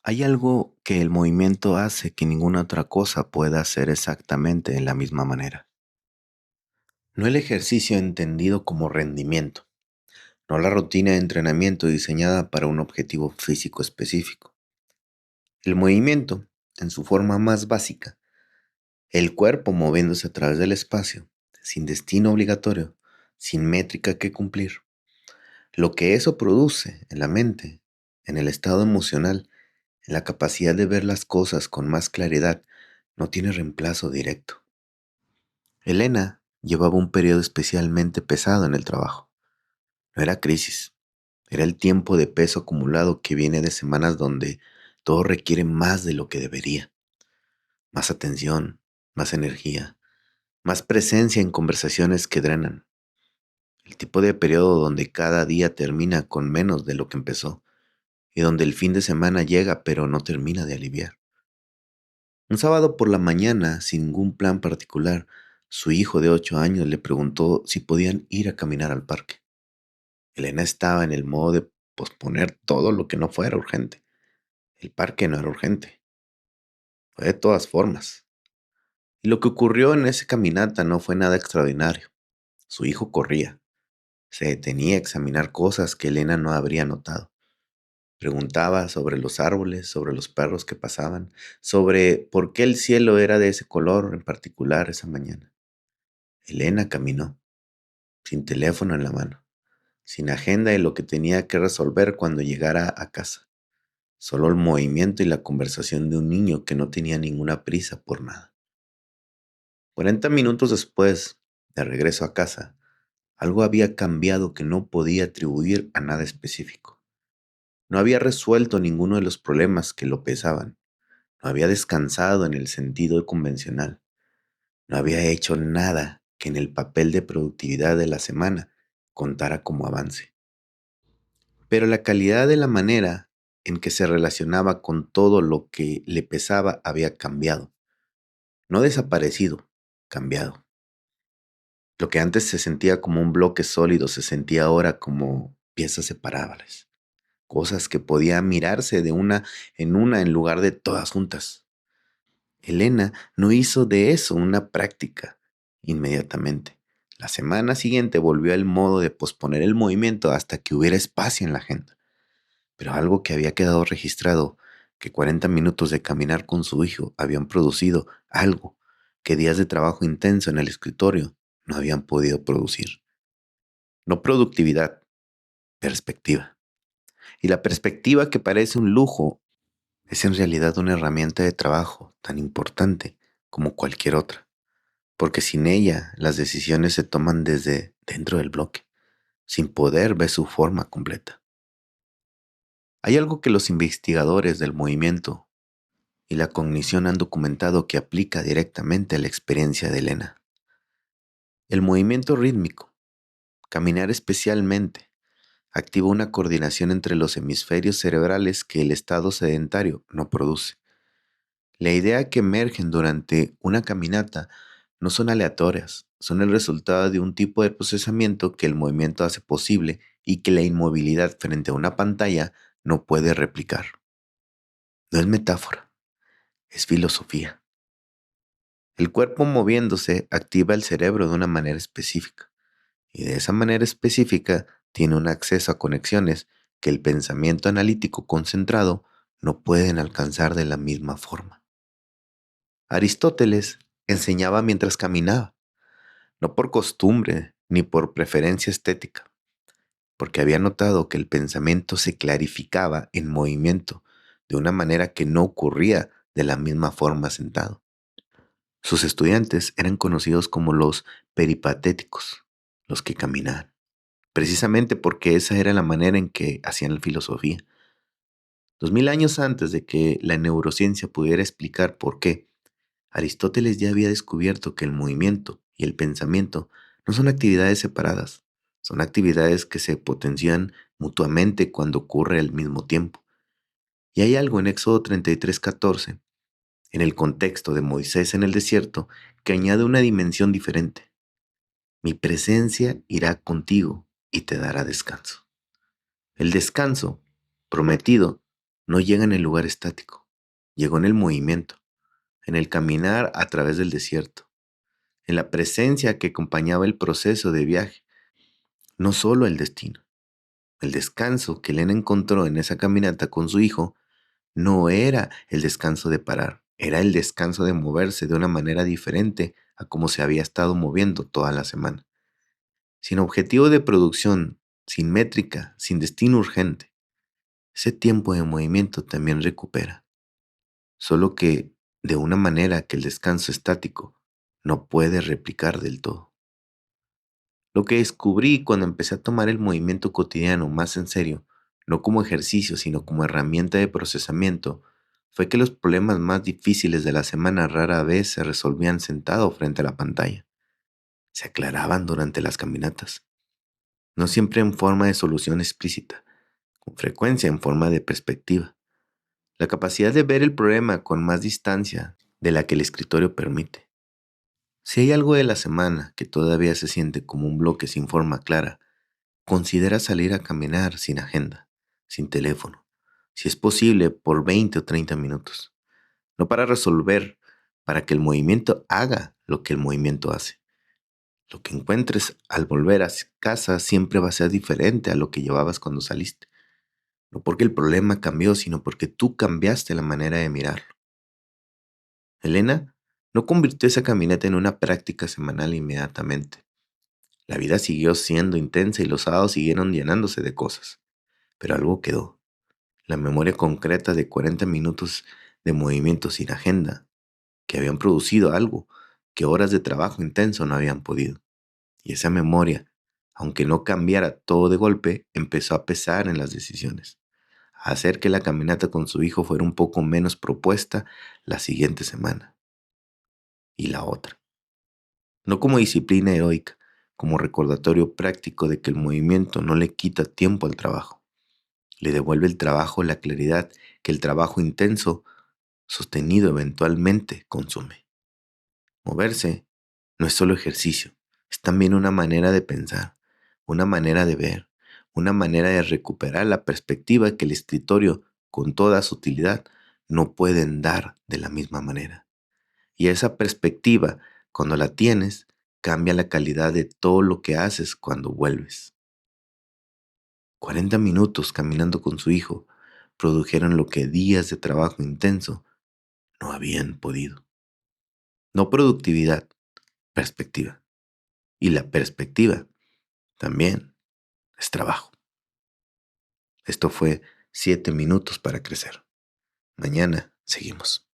Hay algo que el movimiento hace que ninguna otra cosa pueda hacer exactamente en la misma manera. No el ejercicio entendido como rendimiento, no la rutina de entrenamiento diseñada para un objetivo físico específico. El movimiento, en su forma más básica, el cuerpo moviéndose a través del espacio, sin destino obligatorio, sin métrica que cumplir. Lo que eso produce en la mente, en el estado emocional, en la capacidad de ver las cosas con más claridad, no tiene reemplazo directo. Elena llevaba un periodo especialmente pesado en el trabajo. No era crisis, era el tiempo de peso acumulado que viene de semanas donde todo requiere más de lo que debería. Más atención, más energía, más presencia en conversaciones que drenan. El tipo de periodo donde cada día termina con menos de lo que empezó y donde el fin de semana llega pero no termina de aliviar. Un sábado por la mañana, sin ningún plan particular, su hijo de 8 años le preguntó si podían ir a caminar al parque. Elena estaba en el modo de posponer todo lo que no fuera urgente. El parque no era urgente, fue de todas formas. Y lo que ocurrió en esa caminata no fue nada extraordinario. Su hijo corría, se detenía a examinar cosas que Elena no habría notado. Preguntaba sobre los árboles, sobre los perros que pasaban, sobre por qué el cielo era de ese color en particular esa mañana. Elena caminó, sin teléfono en la mano, sin agenda de lo que tenía que resolver cuando llegara a casa. Solo el movimiento y la conversación de un niño que no tenía ninguna prisa por nada. 40 minutos después, de regreso a casa, algo había cambiado que no podía atribuir a nada específico. No había resuelto ninguno de los problemas que lo pesaban. No había descansado en el sentido convencional. No había hecho nada que en el papel de productividad de la semana contara como avance. Pero la calidad de la manera en que se relacionaba con todo lo que le pesaba había cambiado. No desaparecido, cambiado. Lo que antes se sentía como un bloque sólido se sentía ahora como piezas separables. Cosas que podían mirarse de una en lugar de todas juntas. Elena no hizo de eso una práctica inmediatamente. La semana siguiente volvió al modo de posponer el movimiento hasta que hubiera espacio en la agenda. Pero algo que había quedado registrado, que 40 minutos de caminar con su hijo habían producido algo que días de trabajo intenso en el escritorio no habían podido producir. No productividad, perspectiva. Y la perspectiva que parece un lujo es en realidad una herramienta de trabajo tan importante como cualquier otra, porque sin ella las decisiones se toman desde dentro del bloque, sin poder ver su forma completa. Hay algo que los investigadores del movimiento y la cognición han documentado que aplica directamente a la experiencia de Elena. El movimiento rítmico, caminar especialmente, activa una coordinación entre los hemisferios cerebrales que el estado sedentario no produce. La idea que emergen durante una caminata no son aleatorias, son el resultado de un tipo de procesamiento que el movimiento hace posible y que la inmovilidad frente a una pantalla no puede replicar. No es metáfora, es filosofía. El cuerpo moviéndose activa el cerebro de una manera específica y de esa manera específica tiene un acceso a conexiones que el pensamiento analítico concentrado no pueden alcanzar de la misma forma. Aristóteles enseñaba mientras caminaba, no por costumbre ni por preferencia estética, porque había notado que el pensamiento se clarificaba en movimiento de una manera que no ocurría de la misma forma sentado. Sus estudiantes eran conocidos como los peripatéticos, los que caminaban, precisamente porque esa era la manera en que hacían la filosofía. 2000 años antes de que la neurociencia pudiera explicar por qué, Aristóteles ya había descubierto que el movimiento y el pensamiento no son actividades separadas, son actividades que se potencian mutuamente cuando ocurre al mismo tiempo. Y hay algo en Éxodo 33:14, en el contexto de Moisés en el desierto, que añade una dimensión diferente. Mi presencia irá contigo y te dará descanso. El descanso prometido no llega en el lugar estático, llegó en el movimiento, en el caminar a través del desierto, en la presencia que acompañaba el proceso de viaje, no solo el destino. El descanso que Elena encontró en esa caminata con su hijo no era el descanso de parar, era el descanso de moverse de una manera diferente a como se había estado moviendo toda la semana. Sin objetivo de producción, sin métrica, sin destino urgente. Ese tiempo de movimiento también recupera, solo que de una manera que el descanso estático no puede replicar del todo. Lo que descubrí cuando empecé a tomar el movimiento cotidiano más en serio, no como ejercicio, sino como herramienta de procesamiento, fue que los problemas más difíciles de la semana rara vez se resolvían sentado frente a la pantalla. Se aclaraban durante las caminatas, no siempre en forma de solución explícita, con frecuencia en forma de perspectiva. La capacidad de ver el problema con más distancia de la que el escritorio permite. Si hay algo de la semana que todavía se siente como un bloque sin forma clara, considera salir a caminar sin agenda, sin teléfono, si es posible por 20 o 30 minutos. No para resolver, para que el movimiento haga lo que el movimiento hace. Lo que encuentres al volver a casa siempre va a ser diferente a lo que llevabas cuando saliste. No porque el problema cambió, sino porque tú cambiaste la manera de mirarlo. Elena no convirtió esa caminata en una práctica semanal inmediatamente. La vida siguió siendo intensa y los sábados siguieron llenándose de cosas. Pero algo quedó. La memoria concreta de 40 minutos de movimiento sin agenda, que habían producido algo que horas de trabajo intenso no habían podido. Y esa memoria, aunque no cambiara todo de golpe, empezó a pesar en las decisiones, a hacer que la caminata con su hijo fuera un poco menos propuesta la siguiente semana y la otra. No como disciplina heroica, como recordatorio práctico de que el movimiento no le quita tiempo al trabajo, le devuelve el trabajo la claridad que el trabajo intenso, sostenido eventualmente, consume. Moverse no es solo ejercicio, es también una manera de pensar, una manera de ver, una manera de recuperar la perspectiva que el escritorio, con toda su utilidad, no pueden dar de la misma manera. Y esa perspectiva, cuando la tienes, cambia la calidad de todo lo que haces cuando vuelves. 40 minutos caminando con su hijo produjeron lo que días de trabajo intenso no habían podido. No productividad, perspectiva. Y la perspectiva también es trabajo. Esto fue 7 minutos para crecer. Mañana seguimos.